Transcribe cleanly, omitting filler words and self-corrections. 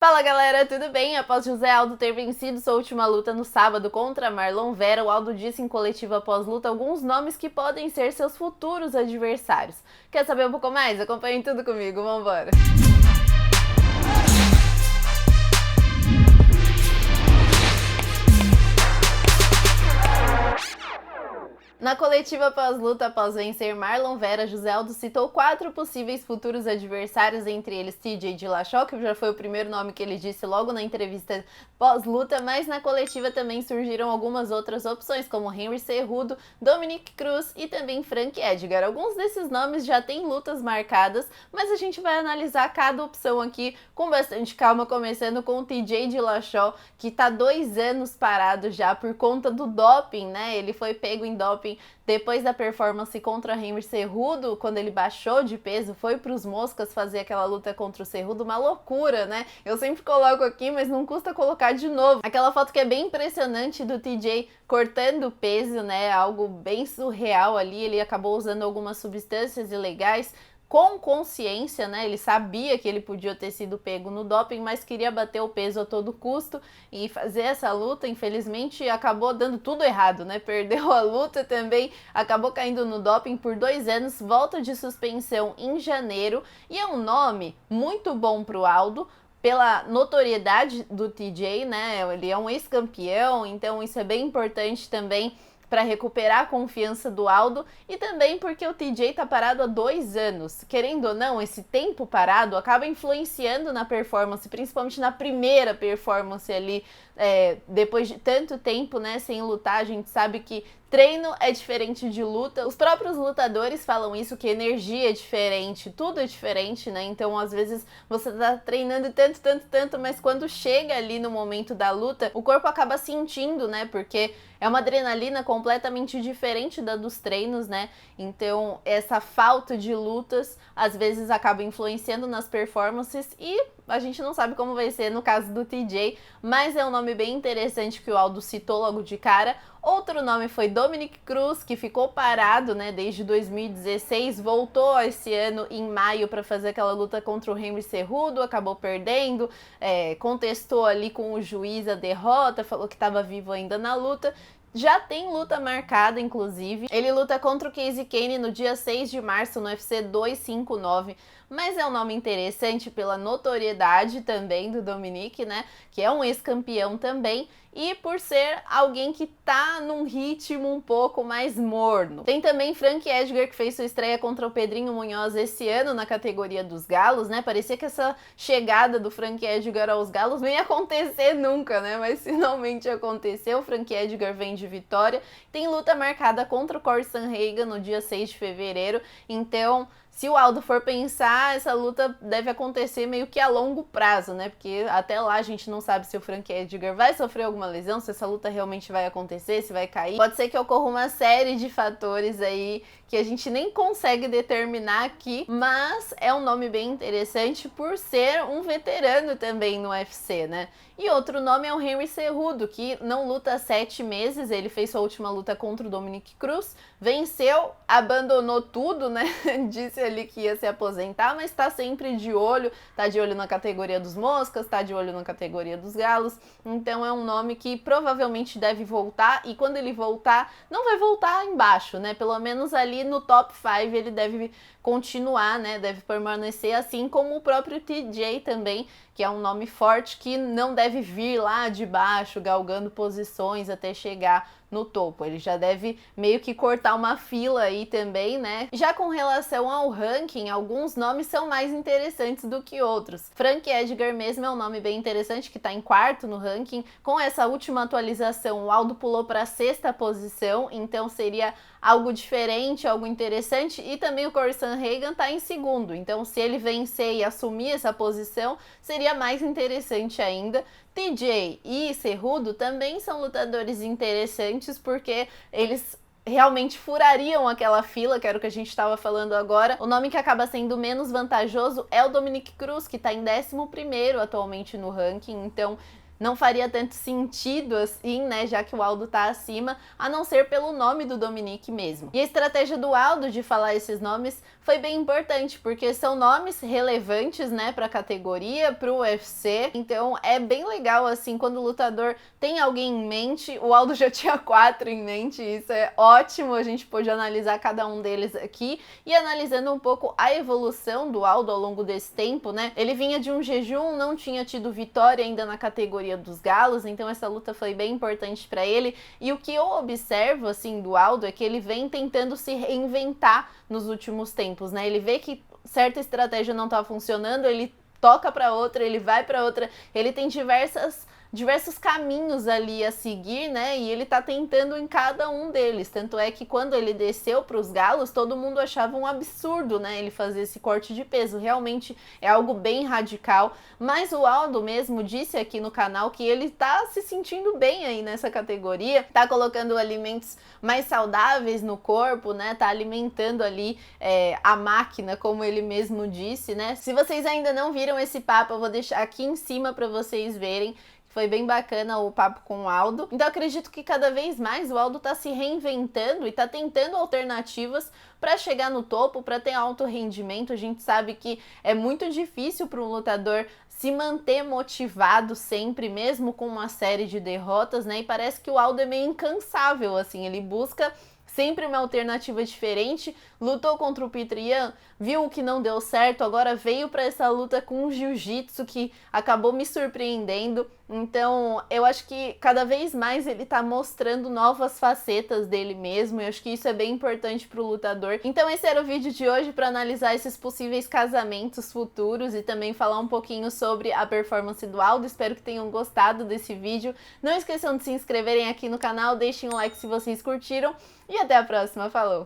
Fala galera, tudo bem? Após José Aldo ter vencido sua última luta no sábado contra Marlon Vera, o Aldo disse em coletiva após luta alguns nomes que podem ser seus futuros adversários. Quer saber um pouco mais? Acompanhe tudo comigo, vambora! Na coletiva pós-luta, após vencer Marlon Vera, José Aldo citou 4 possíveis futuros adversários, entre eles TJ Dillashaw, que já foi o primeiro nome que ele disse logo na entrevista pós-luta, mas na coletiva também surgiram algumas outras opções, como Henry Cejudo, Dominick Cruz e também Frank Edgar. Alguns desses nomes já têm lutas marcadas, mas a gente vai analisar cada opção aqui com bastante calma, começando com o TJ Dillashaw, que tá 2 anos parado já por conta do doping, né? Ele foi pego em doping depois da performance contra Henry Cejudo, quando ele baixou de peso, foi pros moscas fazer aquela luta contra o Cejudo, uma loucura, né? Eu sempre coloco aqui, mas não custa colocar de novo. Aquela foto que é bem impressionante do TJ cortando peso, né? Algo bem surreal ali, ele acabou usando algumas substâncias ilegais, com consciência, né? Ele sabia que ele podia ter sido pego no doping, mas queria bater o peso a todo custo e fazer essa luta. Infelizmente, acabou dando tudo errado, né? Perdeu a luta também, acabou caindo no doping por 2 anos, volta de suspensão em janeiro, e é um nome muito bom pro Aldo, pela notoriedade do TJ, né? Ele é um ex-campeão, então isso é bem importante também para recuperar a confiança do Aldo, e também porque o TJ tá parado há 2 anos. Querendo ou não, esse tempo parado acaba influenciando na performance, principalmente na primeira performance ali, depois de tanto tempo, né, sem lutar. A gente sabe que treino é diferente de luta. Os próprios lutadores falam isso, que energia é diferente, tudo é diferente, né? Então, às vezes, você tá treinando tanto, mas quando chega ali no momento da luta, o corpo acaba sentindo, né? Porque é uma adrenalina completamente diferente da dos treinos, né? Então, essa falta de lutas, às vezes, acaba influenciando nas performances, e a gente não sabe como vai ser no caso do TJ, mas é um nome bem interessante que o Aldo citou logo de cara. Outro nome foi Dominick Cruz, que ficou parado, né, desde 2016, voltou esse ano em maio para fazer aquela luta contra o Henry Cejudo, acabou perdendo, contestou ali com o juiz a derrota, falou que estava vivo ainda na luta. Já tem luta marcada, inclusive. Ele luta contra o Casey Kane no dia 6 de março no UFC 259, mas é um nome interessante pela notoriedade também do Dominick, né, que é um ex-campeão também, e por ser alguém que tá num ritmo um pouco mais morno. Tem também Frank Edgar, que fez sua estreia contra o Pedrinho Munhoz esse ano na categoria dos galos, né? Parecia que essa chegada do Frank Edgar aos galos não ia acontecer nunca, né? Mas finalmente aconteceu. O Frank Edgar vem de vitória. Tem luta marcada contra o Corey Sandhagen no dia 6 de fevereiro, então se o Aldo for pensar, essa luta deve acontecer meio que a longo prazo, né? Porque até lá a gente não sabe se o Frank Edgar vai sofrer alguma lesão, se essa luta realmente vai acontecer, se vai cair. Pode ser que ocorra uma série de fatores aí que a gente nem consegue determinar aqui, mas é um nome bem interessante por ser um veterano também no UFC, né? E outro nome é o Henry Cejudo, que não luta há 7 meses, ele fez sua última luta contra o Dominick Cruz, venceu, abandonou tudo, né? Disse ali que ia se aposentar, mas tá sempre de olho, tá de olho na categoria dos moscas, tá de olho na categoria dos galos, então é um nome que provavelmente deve voltar, e quando ele voltar, não vai voltar embaixo, né? Pelo menos ali no top 5 ele deve continuar, né? Deve permanecer, assim como o próprio TJ também, que é um nome forte que não deve vir lá de baixo, galgando posições até chegar no topo. Ele já deve meio que cortar uma fila aí também, né? Já com relação ao ranking, alguns nomes são mais interessantes do que outros. Frank Edgar mesmo é um nome bem interessante, que tá em 4º no ranking. Com essa última atualização, o Aldo pulou para a 6ª posição, então seria algo diferente, algo interessante, e também o Corey Sandhagen tá em 2º, então se ele vencer e assumir essa posição, seria mais interessante ainda. TJ e Cejudo também são lutadores interessantes, porque eles realmente furariam aquela fila, que era o que a gente estava falando agora. O nome que acaba sendo menos vantajoso é o Dominick Cruz, que está em 11º atualmente no ranking, então não faria tanto sentido assim, né, já que o Aldo tá acima, a não ser pelo nome do Dominic mesmo. E a estratégia do Aldo de falar esses nomes foi bem importante, porque são nomes relevantes, né, pra categoria, pro UFC, então é bem legal, assim, quando o lutador tem alguém em mente. O Aldo já tinha 4 em mente, isso é ótimo, a gente pôde analisar cada um deles aqui, e analisando um pouco a evolução do Aldo ao longo desse tempo, né, ele vinha de um jejum, não tinha tido vitória ainda na categoria dos galos, então essa luta foi bem importante pra ele, e o que eu observo, assim, do Aldo é que ele vem tentando se reinventar nos últimos tempos, né, ele vê que certa estratégia não tá funcionando, ele toca pra outra, ele vai pra outra, ele tem diversos caminhos ali a seguir, né, e ele tá tentando em cada um deles, tanto é que quando ele desceu pros galos, todo mundo achava um absurdo, né, ele fazer esse corte de peso, realmente é algo bem radical, mas o Aldo mesmo disse aqui no canal que ele tá se sentindo bem aí nessa categoria, tá colocando alimentos mais saudáveis no corpo, né, tá alimentando ali a máquina, como ele mesmo disse, né. Se vocês ainda não viram esse papo, eu vou deixar aqui em cima para vocês verem. Foi bem bacana o papo com o Aldo. Então acredito que cada vez mais o Aldo tá se reinventando e tá tentando alternativas para chegar no topo, para ter alto rendimento. A gente sabe que é muito difícil para um lutador se manter motivado sempre, mesmo com uma série de derrotas, né? E parece que o Aldo é meio incansável, assim, ele busca sempre uma alternativa diferente, lutou contra o Petr Yan, viu que não deu certo, agora veio para essa luta com o jiu-jitsu que acabou me surpreendendo. Então eu acho que cada vez mais ele tá mostrando novas facetas dele mesmo, e eu acho que isso é bem importante pro lutador. Então esse era o vídeo de hoje para analisar esses possíveis casamentos futuros e também falar um pouquinho sobre a performance do Aldo. Espero que tenham gostado desse vídeo. Não esqueçam de se inscreverem aqui no canal, deixem um like se vocês curtiram e até a próxima. Falou!